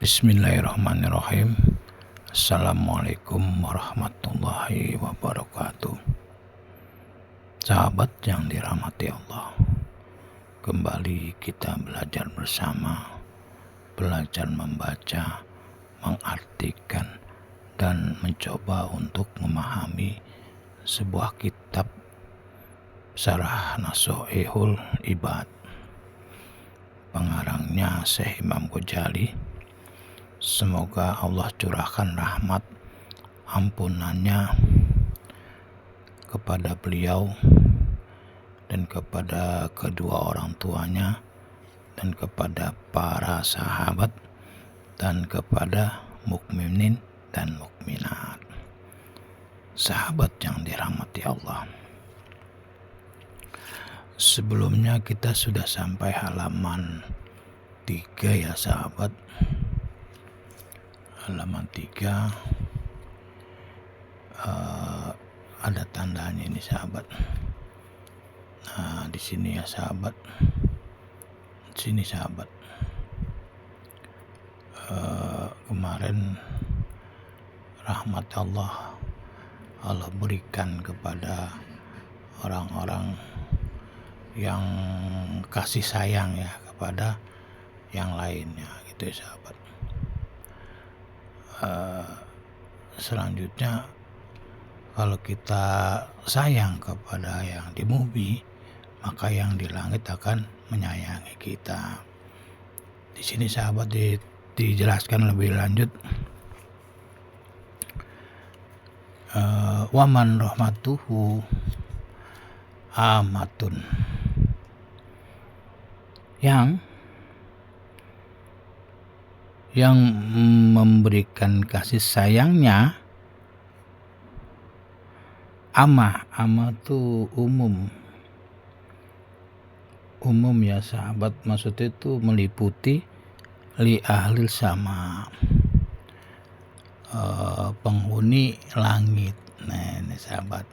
Bismillahirrahmanirrahim. Assalamualaikum warahmatullahi wabarakatuh. Sahabat yang dirahmati Allah, kembali kita belajar bersama, belajar membaca, mengartikan, dan mencoba untuk memahami sebuah kitab Syarah Nasha'ihul Ibad. Pengarangnya Syekh Imam Ghazali. Semoga Allah curahkan rahmat ampunannya kepada beliau dan kepada kedua orang tuanya dan kepada para sahabat dan kepada mukminin dan mukminat. Sahabat yang dirahmati Allah, sebelumnya kita sudah sampai halaman 3 ya sahabat. Halaman 3 ada tandanya ini sahabat. Nah, di sini ya sahabat. Sini sahabat. Kemarin rahmat Allah berikan kepada orang-orang yang kasih sayang ya kepada yang lainnya gitu ya sahabat. Selanjutnya kalau kita sayang kepada yang di bumi, maka yang di langit akan menyayangi kita. Di sini sahabat dijelaskan lebih lanjut. Waman rahmatuhu amatun, yang memberikan kasih sayangnya amah itu umum ya sahabat, maksudnya itu meliputi li ahlil sama, penghuni langit. Nah ini sahabat,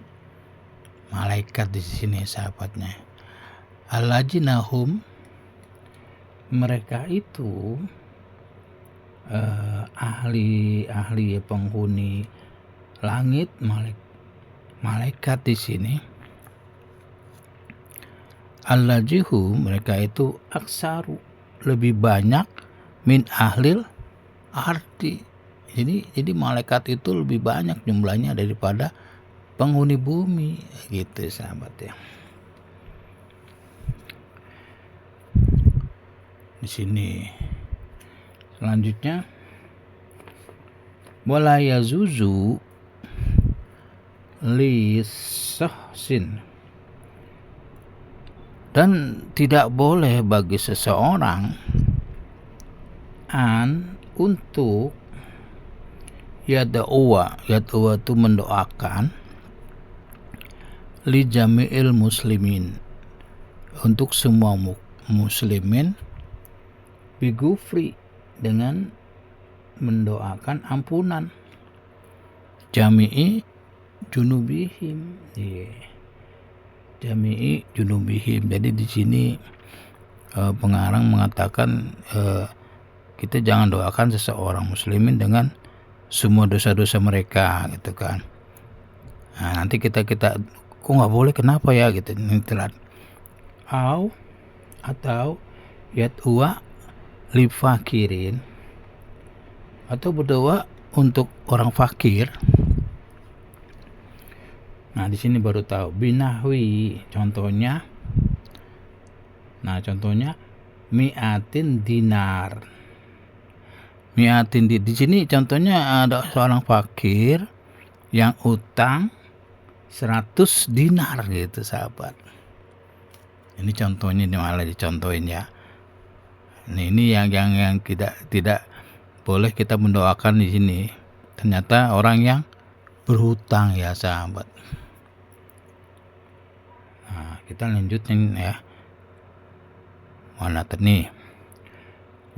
malaikat di sini sahabatnya. Allajinahum, mereka itu ahli penghuni langit, malaikat di sini. Allajihu, mereka itu aksaru, lebih banyak min ahlil arti. Jadi malaikat itu lebih banyak jumlahnya daripada penghuni bumi gitu sahabat ya. Di sini selanjutnya wala yazuzu li sahsin, dan tidak boleh bagi seseorang untuk yad'uwa itu mendoakan li jami'il muslimin, untuk semua muslimin, bigufri, dengan mendoakan ampunan, jami'i junubihim, jami'i junubihim. Jadi di sini pengarang mengatakan kita jangan doakan seseorang muslimin dengan semua dosa-dosa mereka gitu kan. Nah, nanti kita kok nggak boleh, kenapa ya gitu, ini telat. Atau yad'uwa li fakirin, atau berdoa untuk orang fakir. Nah di sini baru tahu binahwi, contohnya mi'atin dinar. Di sini contohnya ada seorang fakir yang utang 100 dinar gitu sahabat. Ini contohnya, ini malah dicontohin ya. Ini yang tidak boleh kita mendoakan di sini. Ternyata orang yang berhutang ya sahabat. Nah, kita lanjutin ya. Mana nih?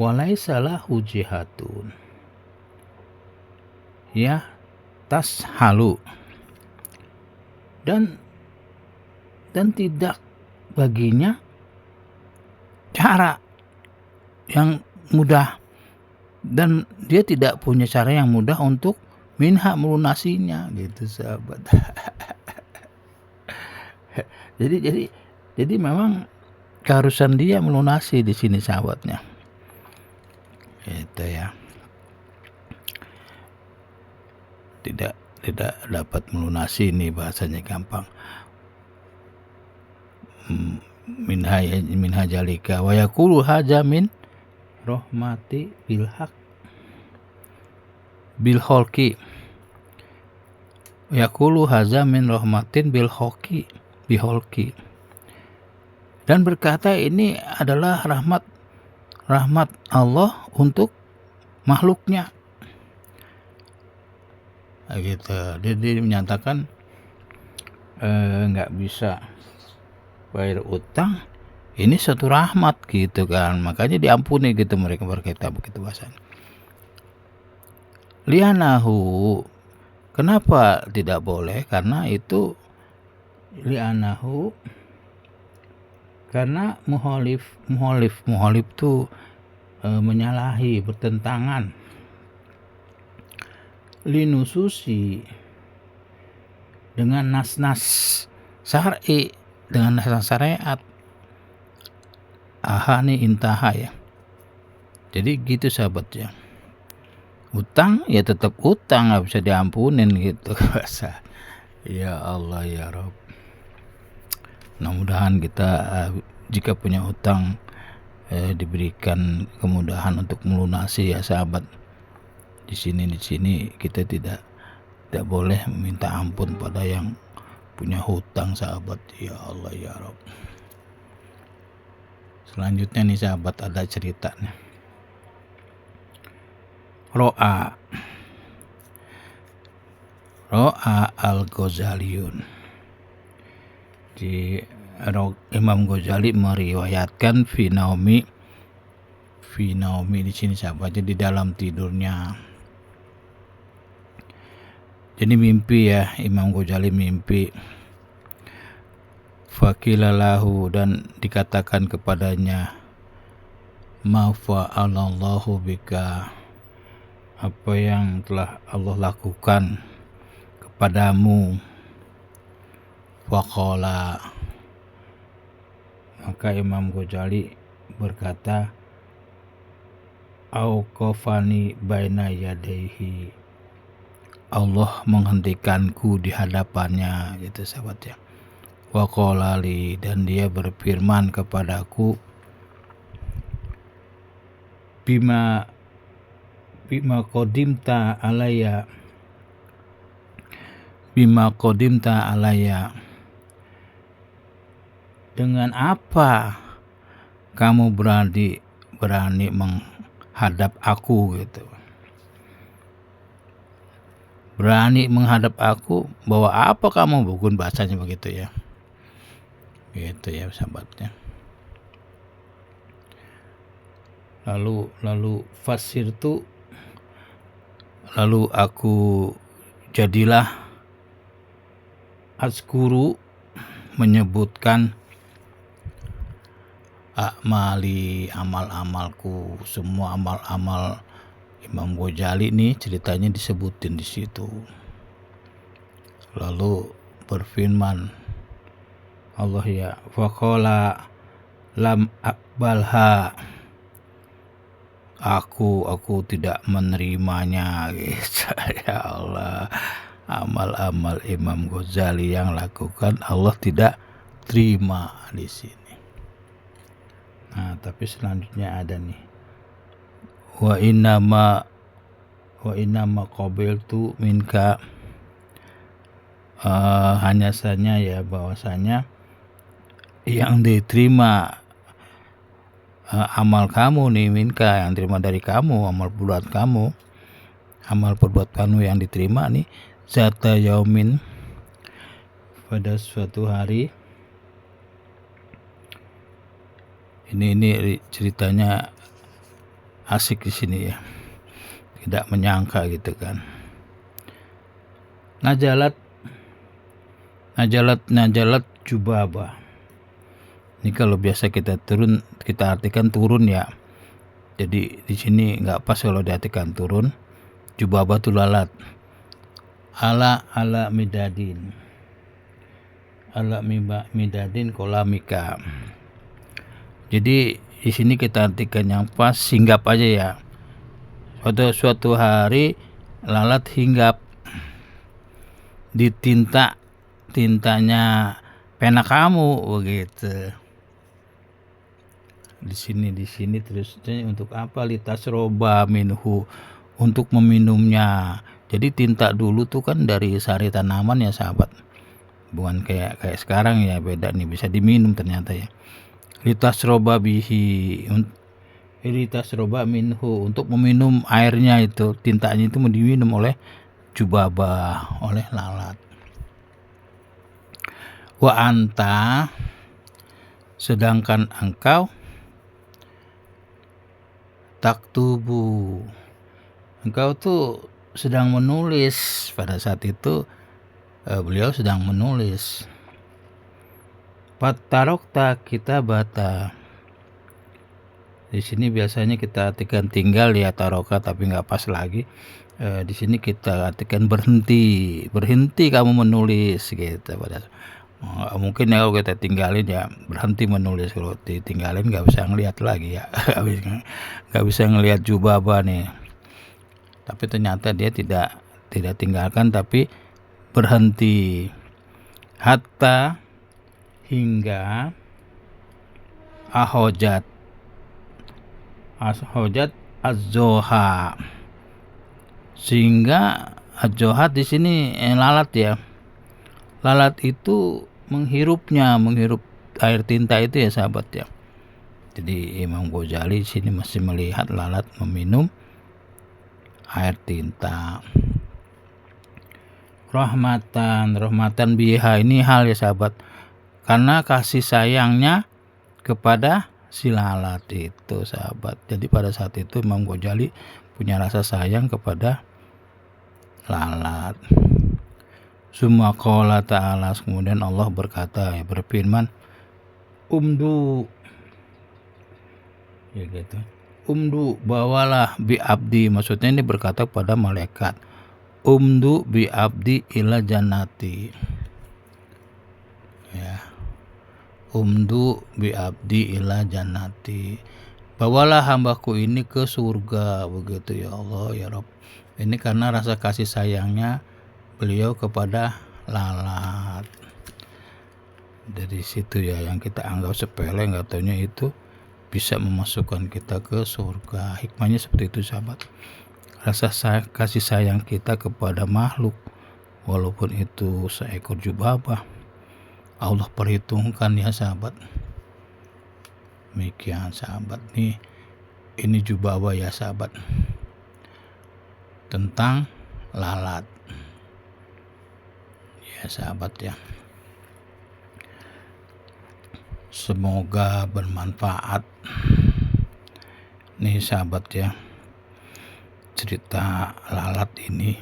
Walaisa lahu jihatun, ya tashalu, dan tidak baginya cara yang mudah dan dia tidak punya cara yang mudah untuk minha melunasinya gitu sahabat. jadi memang keharusan dia melunasi di sini sahabatnya. Itu ya. Tidak dapat melunasi, ini bahasanya gampang. Minha jalika wa yaqulu haja min rahmati bil haq bil holki. Yaqulu haza min rahmatin bil holki biholki. Dan berkata ini adalah rahmat Allah untuk makhluknya. Gitu. Dia menyatakan nggak bisa bayar utang, ini satu rahmat gitu kan, makanya diampuni gitu mereka berkata begitu bahasanya. Lianahu, kenapa tidak boleh? Karena itu lianahu, karena muhalif itu menyalahi, bertentangan. Linususi, dengan nas-nas syar'i, dengan nas syariat. Aha nih intaha ya. Jadi gitu sahabat ya. Utang ya tetap utang, nggak bisa diampunin gitu bahasa. Ya Allah ya Rabb. Mudah-mudahan kita jika punya utang diberikan kemudahan untuk melunasi ya sahabat. Di sini kita tidak boleh meminta ampun pada yang punya hutang sahabat. Ya Allah ya Rabb. Selanjutnya nih sahabat, ada ceritanya. Ro'a al-Ghazaliyun. Di Imam Ghazali meriwayatkan fi naumi di sini sahabat, di dalam tidurnya. Jadi mimpi ya, Imam Ghazali mimpi. Fakilalahu, dan dikatakan kepadanya, ma fa'alallahu bika, apa yang telah Allah lakukan kepadamu. Faqala, maka Imam Ghazali berkata, auqafani baina yadaihi, Allah menghentikanku di hadapannya gitu sahabat ya. Wa qala li, dan dia berfirman kepadaku, bima qadimta alayya, dengan apa kamu berani menghadap aku gitu. Berani menghadap aku, bawa apa kamu, bukan bahasanya begitu ya. Gitu ya sahabatnya. Lalu fasir tu, lalu aku jadilah azkuru, menyebutkan akmali, amal-amalku, semua amal-amal Imam Ghazali nih ceritanya disebutin di situ. Lalu berfirman Allah ya, faqala lam aqbalha, aku tidak menerimanya gitu. Ya Allah, amal-amal Imam Ghazali yang lakukan Allah tidak terima di sini. Nah, tapi selanjutnya ada nih, wa innama qabiltu minka, hanya saja ya bahwasanya yang diterima amal kamu nih, minka, yang terima dari kamu, amal perbuatan kamu yang diterima nih, zata yaumin, pada suatu hari. Ini ceritanya asik di sini ya, tidak menyangka gitu kan. Najalat jubabah. Ini kalau biasa kita artikan turun ya. Jadi di sini nggak pas kalau diartikan turun. Jubabah tu lalat. Ala midadin. Ala midadin kolamika. Jadi di sini kita artikan yang pas, hinggap aja ya. Suatu hari lalat hinggap di tintanya pena kamu begitu. Di sini terusnya untuk apa? Litasroba minhu, untuk meminumnya. Jadi tinta dulu tuh kan dari sari tanaman ya sahabat, bukan kayak sekarang ya, beda nih, bisa diminum ternyata ya. Litasroba bihi, litasroba minhu, untuk meminum airnya itu, tintanya itu mau diminum oleh jubabah, oleh lalat. Wa anta, sedangkan engkau, taktubu, engkau tuh sedang menulis. Pada saat itu beliau sedang menulis. Fatarokta kitabata, di sini biasanya kita artikan tinggal ya taroka, tapi nggak pas lagi. Di sini kita artikan berhenti kamu menulis gitu. Mungkin ya kalau kita tinggalin ya berhenti menulis, kalau ditinggalin nggak bisa ngelihat lagi ya. Nggak bisa ngelihat jubabah nih. Tapi ternyata dia tidak tinggalkan, tapi berhenti. Hatta, hingga, ahojat az-zoha, sehingga az-zohat di sini lalat ya. Lalat itu menghirup air tinta itu ya sahabat ya. Jadi Imam Ghazali di sini masih melihat lalat meminum air tinta. Rahmatan biha, ini hal ya sahabat, karena kasih sayangnya kepada si lalat itu sahabat. Jadi pada saat itu Imam Ghazali punya rasa sayang kepada lalat. Summa qala ta'ala, kemudian Allah berkata, ya, berfirman, umdu, ya gitu. Umdu, bawalah bi abdi, maksudnya ini berkata pada malaikat. Umdu bi abdi ila jannati. Ya. Umdu bi abdi ila jannati. Bawalah hambaku ini ke surga, begitu ya Allah ya Rabb. Ini karena rasa kasih sayangnya beliau kepada lalat. Dari situ ya, yang kita anggap sepele, nggak taunya itu bisa memasukkan kita ke surga. Hikmahnya seperti itu sahabat. Rasa kasih sayang kita kepada makhluk, walaupun itu seekor jubabah, Allah perhitungkan ya sahabat. Demikian sahabat nih, ini jubabah ya sahabat, tentang lalat ya sahabat ya. Semoga bermanfaat nih sahabat ya, cerita lalat ini,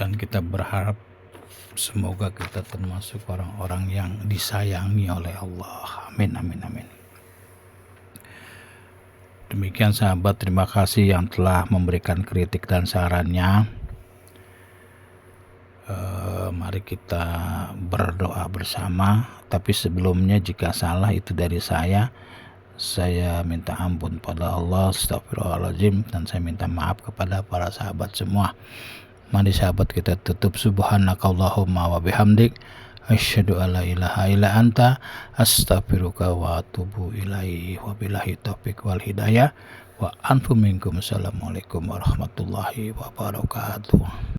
dan kita berharap semoga kita termasuk orang-orang yang disayangi oleh Allah. Amin amin amin. Demikian sahabat, terima kasih yang telah memberikan kritik dan sarannya. Mari kita berdoa bersama. Tapi sebelumnya, jika salah itu dari saya minta ampun pada Allah, astagfirullahaladzim, dan saya minta maaf kepada para sahabat semua. Mari sahabat kita tutup, subhanakallahumma wa bihamdik, asyhadu alla ilaha illa anta, astaghfiruka wa atubu ilaihi, wa billahi taufiq wal hidayah, wa anfu minkum. Assalamualaikum warahmatullahi wabarakatuh.